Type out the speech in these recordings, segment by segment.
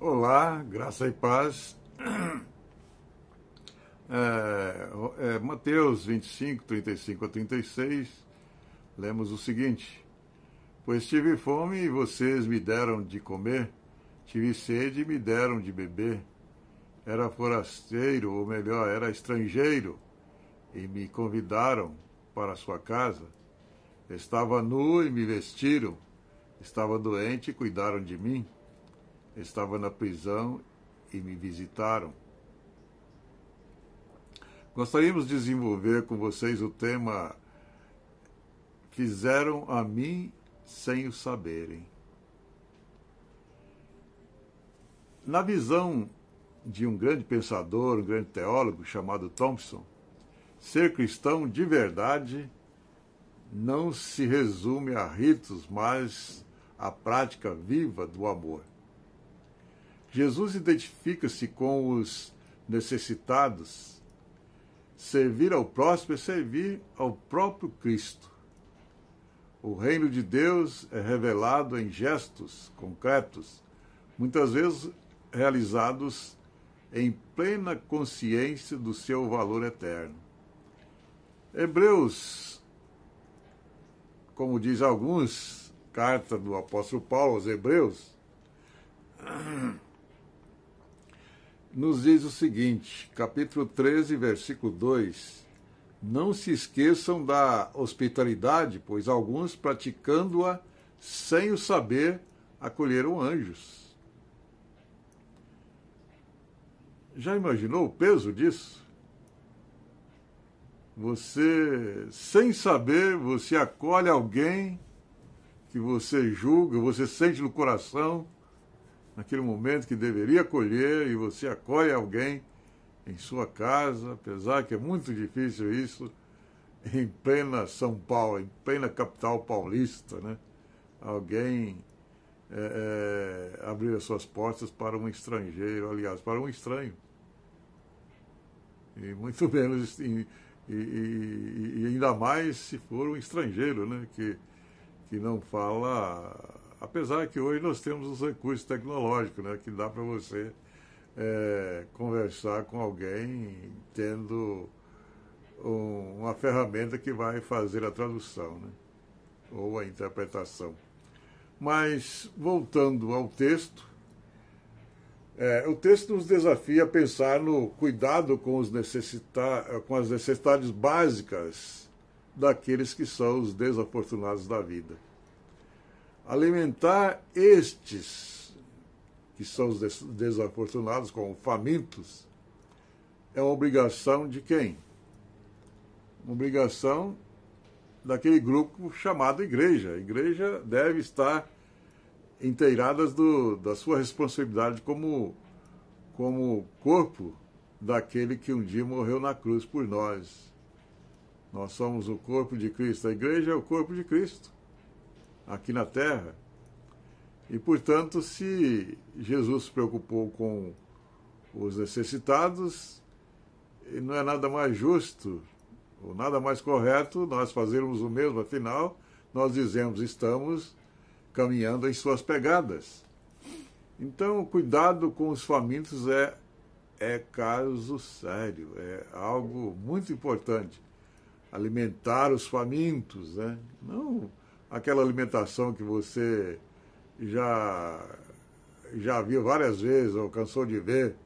Olá, graça e paz. Mateus 25, 35 a 36, lemos o seguinte: Pois tive fome e vocês me deram de comer, tive sede e me deram de beber. Era forasteiro, ou melhor, era estrangeiro, e me convidaram para a sua casa. Estava nu e me vestiram, estava doente e cuidaram de mim. Estava na prisão e me visitaram. Gostaríamos de desenvolver com vocês o tema Fizeram a mim sem o saberem. Na visão de um grande pensador, um grande teólogo chamado Thompson, ser cristão de verdade não se resume a ritos, mas à prática viva do amor. Jesus identifica-se com os necessitados. Servir ao próximo é servir ao próprio Cristo. O reino de Deus é revelado em gestos concretos, muitas vezes realizados em plena consciência do seu valor eterno. Hebreus, como diz alguns, carta do apóstolo Paulo aos Hebreus, nos diz o seguinte, capítulo 13, versículo 2, não se esqueçam da hospitalidade, pois alguns, praticando-a sem o saber, acolheram anjos. Já imaginou o peso disso? Você, sem saber, você acolhe alguém que você julga, você sente no coração, naquele momento que deveria acolher, e você acolhe alguém em sua casa, apesar que é muito difícil isso, em plena São Paulo, em plena capital paulista, né? Alguém abrir as suas portas para um estrangeiro, aliás, para um estranho. E muito menos, e ainda mais se for um estrangeiro, né? Que não fala, apesar que hoje nós temos os recursos tecnológicos, né? Que dá para você conversar com alguém tendo uma ferramenta que vai fazer a tradução, né? Ou a interpretação. Mas, voltando ao texto, o texto nos desafia a pensar no cuidado com as necessidades básicas daqueles que são os desafortunados da vida. Alimentar estes, que são os desafortunados, como famintos, é uma obrigação de quem? Uma obrigação daquele grupo chamado igreja. A igreja deve estar inteirada da sua responsabilidade como corpo daquele que um dia morreu na cruz por nós. Nós somos o corpo de Cristo. A igreja é o corpo de Cristo aqui na terra. E, portanto, se Jesus se preocupou com os necessitados, não é nada mais justo ou nada mais correto nós fazermos o mesmo. Afinal, nós dizemos, estamos caminhando em suas pegadas. Então, cuidado com os famintos é caso sério, é algo muito importante. Alimentar os famintos, né? Não aquela alimentação que você já viu várias vezes, ou cansou de ver,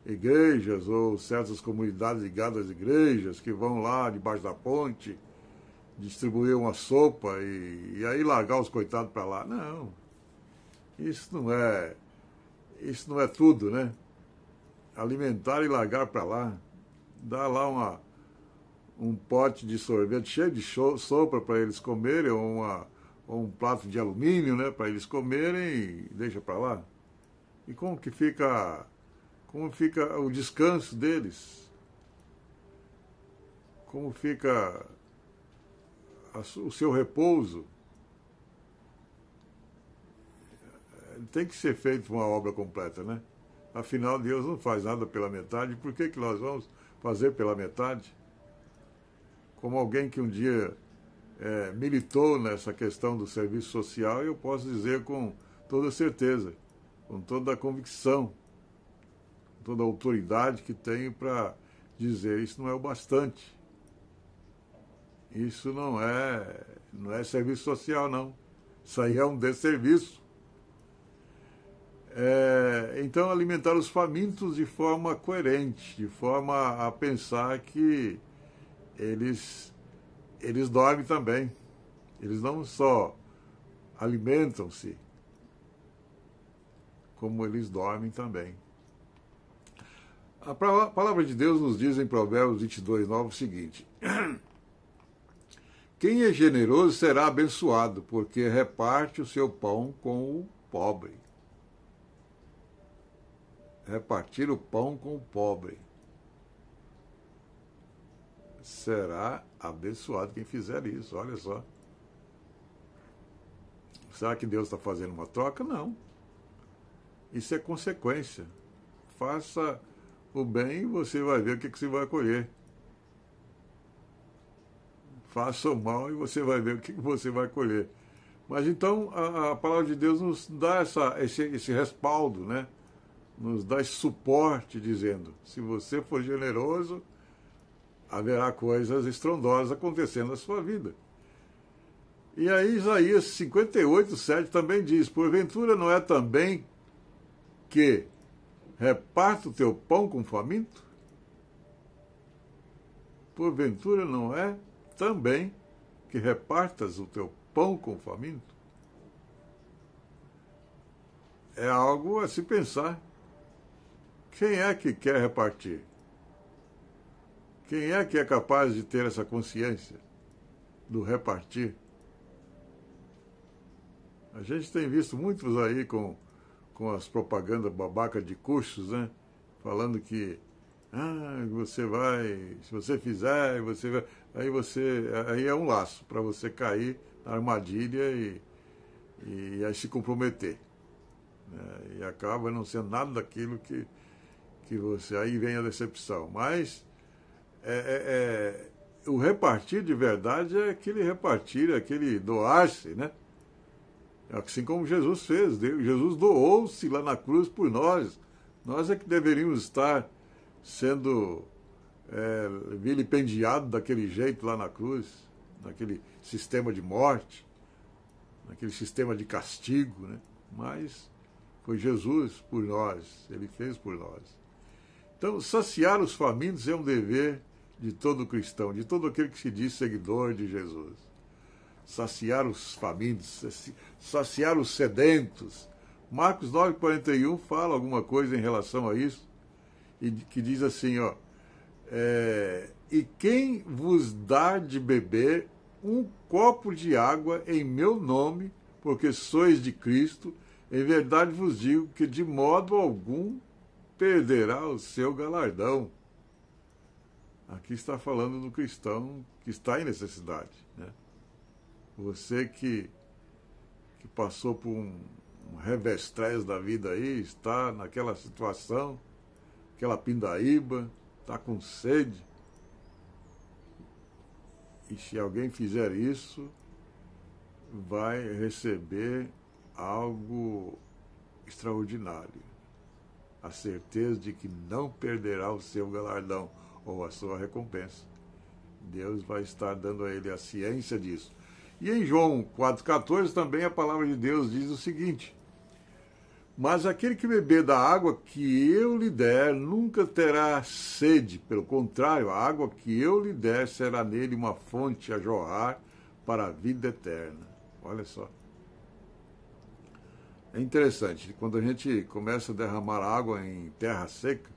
igrejas ou certas comunidades ligadas às igrejas que vão lá debaixo da ponte distribuir uma sopa e aí largar os coitados para lá. Não, isso não é tudo, né? Alimentar e largar para lá, dar lá um pote de sorvete cheio de sopa para eles comerem, ou um prato de alumínio, né, para eles comerem e deixa para lá. E como fica o descanso deles? Como fica o seu repouso? Tem que ser feita uma obra completa, né? Afinal, Deus não faz nada pela metade. Por que nós vamos fazer pela metade? Como alguém que um dia militou nessa questão do serviço social, eu posso dizer com toda certeza com toda a convicção, com toda a autoridade que tenho para dizer: isso não é o bastante. Isso não é serviço social, não. Isso aí é um desserviço. Então, alimentar os famintos de forma coerente, de forma a pensar que eles dormem também. Eles não só alimentam-se, como eles dormem também. A palavra de Deus nos diz em Provérbios 22:9 o seguinte: quem é generoso será abençoado, porque reparte o seu pão com o pobre. Repartir o pão com o pobre. Será abençoado quem fizer isso, olha só. Será que Deus está fazendo uma troca? Não. Isso é consequência. Faça o bem e você vai ver o que você vai colher. Faça o mal e você vai ver o que você vai colher. Mas então a palavra de Deus nos dá esse respaldo, né? Nos dá esse suporte, dizendo: se você for generoso, haverá coisas estrondosas acontecendo na sua vida. E aí Isaías 58:7 também diz: porventura não é também que reparta o teu pão com o faminto? Porventura não é também que repartas o teu pão com o faminto? É algo a se pensar. Quem é que quer repartir? Quem é que é capaz de ter essa consciência do repartir? A gente tem visto muitos aí com as propagandas babacas de cursos, né? Falando que você vai, se você fizer, você vai. Aí é um laço para você cair na armadilha e aí se comprometer. Né? E acaba não sendo nada daquilo que você. Aí vem a decepção. Mas o repartir de verdade é aquele repartir, aquele doar-se, né? Assim como Jesus fez. Jesus doou-se lá na cruz por nós. Nós é que deveríamos estar sendo vilipendiados daquele jeito lá na cruz, naquele sistema de morte, naquele sistema de castigo, né? Mas foi Jesus por nós, ele fez por nós. Então, saciar os famintos é um dever de todo cristão, de todo aquele que se diz seguidor de Jesus. Saciar os famintos, saciar os sedentos. Marcos 9:41 fala alguma coisa em relação a isso, e que diz assim, ó: e quem vos dá de beber um copo de água em meu nome, porque sois de Cristo, em verdade vos digo que de modo algum perderá o seu galardão. Aqui está falando do cristão que está em necessidade, né? Você que passou por um revestrez da vida aí, está naquela situação, aquela pindaíba, está com sede. E se alguém fizer isso, vai receber algo extraordinário. A certeza de que não perderá o seu galardão ou a sua recompensa. Deus vai estar dando a ele a ciência disso. E em João 4,14 também a palavra de Deus diz o seguinte: mas aquele que beber da água que eu lhe der nunca terá sede, pelo contrário, a água que eu lhe der será nele uma fonte a jorrar para a vida eterna. Olha só. É interessante, quando a gente começa a derramar água em terra seca,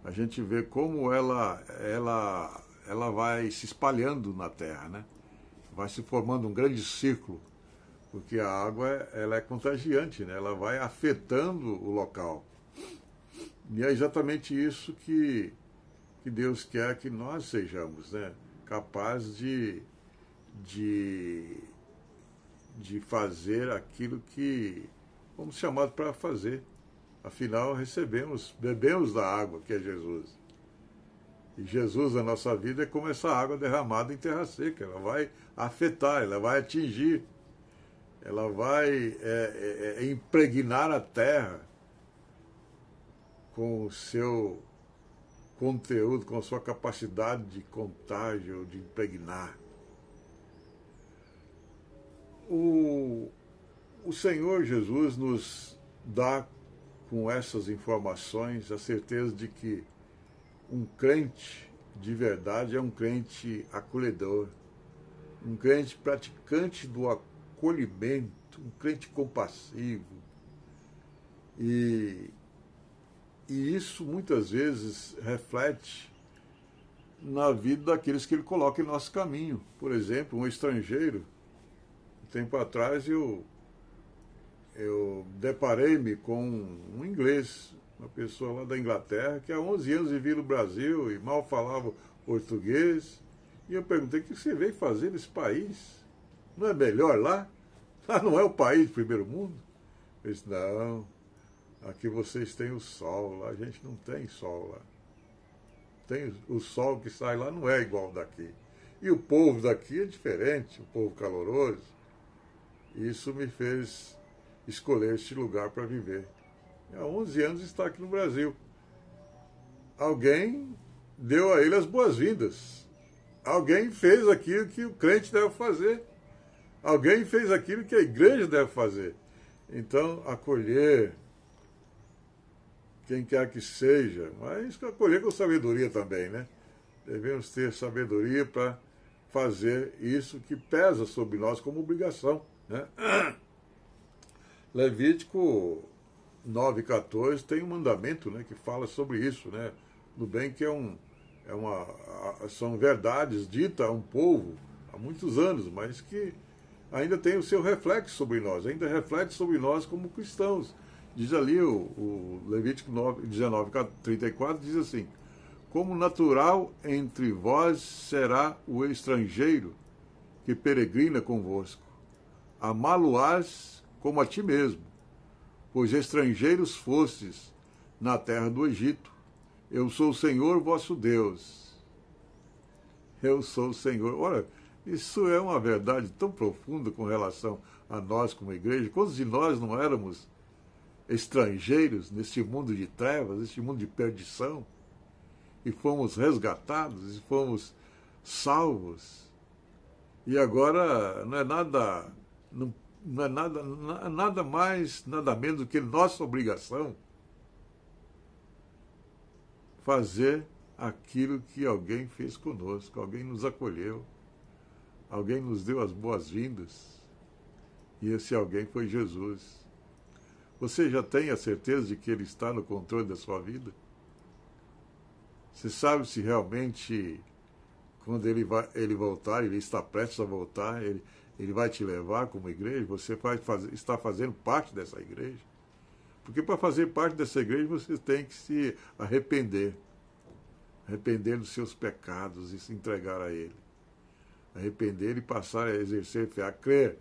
a gente vê como ela vai se espalhando na terra, né? Vai se formando um grande círculo, porque a água ela é contagiante, né? Ela vai afetando o local. E é exatamente isso que Deus quer que nós sejamos, né? Capazes de fazer aquilo que fomos chamados para fazer. Afinal, bebemos da água que é Jesus. E Jesus na nossa vida é como essa água derramada em terra seca. Ela vai afetar, ela vai atingir, ela vai impregnar a terra com o seu conteúdo, com a sua capacidade de contágio, de impregnar. O Senhor Jesus nos dá, com essas informações, a certeza de que um crente de verdade é um crente acolhedor, um crente praticante do acolhimento, um crente compassivo. E isso muitas vezes reflete na vida daqueles que ele coloca em nosso caminho. Por exemplo, um estrangeiro. Um tempo atrás eu deparei-me com um inglês, uma pessoa lá da Inglaterra, que há 11 anos vivia no Brasil e mal falava português. E eu perguntei: o que você veio fazer nesse país? Não é melhor lá? Lá não é o país do primeiro mundo? Ele disse: não, aqui vocês têm o sol, lá a gente não tem sol lá. Tem o sol que sai lá não é igual daqui. E o povo daqui é diferente, o povo caloroso. Isso me fez escolher este lugar para viver. Há 11 anos está aqui no Brasil. Alguém deu a ele as boas-vindas. Alguém fez aquilo que o crente deve fazer. Alguém fez aquilo que a igreja deve fazer. Então, acolher quem quer que seja, mas acolher com sabedoria também, né? Devemos ter sabedoria para fazer isso que pesa sobre nós como obrigação, né? Levítico 9,14 tem um mandamento, né, que fala sobre isso, né? No bem que são verdades ditas a um povo há muitos anos, mas que ainda tem o seu reflexo sobre nós, ainda reflete sobre nós como cristãos. Diz ali o Levítico 19:34, diz assim: como natural entre vós será o estrangeiro que peregrina convosco, amá-lo-ás como a ti mesmo, pois estrangeiros fostes na terra do Egito. Eu sou o Senhor vosso Deus. Eu sou o Senhor. Ora, isso é uma verdade tão profunda com relação a nós como igreja. Quantos de nós não éramos estrangeiros neste mundo de trevas, neste mundo de perdição, e fomos resgatados, e fomos salvos? E agora não é nada mais, nada menos do que nossa obrigação fazer aquilo que alguém fez conosco, alguém nos acolheu, alguém nos deu as boas-vindas, e esse alguém foi Jesus. Você já tem a certeza de que Ele está no controle da sua vida? Você sabe se realmente, quando Ele voltar, Ele está prestes a voltar, Ele vai te levar como igreja? Você está fazendo parte dessa igreja? Porque para fazer parte dessa igreja você tem que se arrepender dos seus pecados e se entregar a Ele. Arrepender e passar a exercer fé, a crer.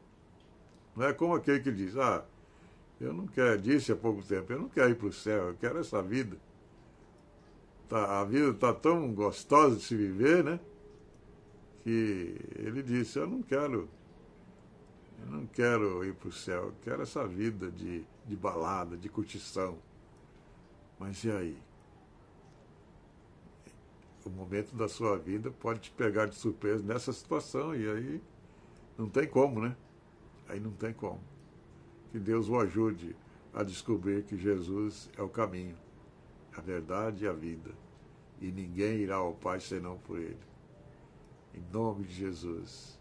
Não é como aquele que diz: eu não quero, disse há pouco tempo, eu não quero ir para o céu, eu quero essa vida. A vida está tão gostosa de se viver, né? Que ele disse: eu não quero ir para o céu, eu quero essa vida de balada, de curtição. Mas e aí? O momento da sua vida pode te pegar de surpresa nessa situação, e aí não tem como, né? Aí não tem como. Que Deus o ajude a descobrir que Jesus é o caminho, a verdade e a vida. E ninguém irá ao Pai senão por Ele. Em nome de Jesus,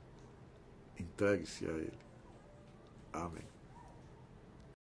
entregue-se a Ele. Amém.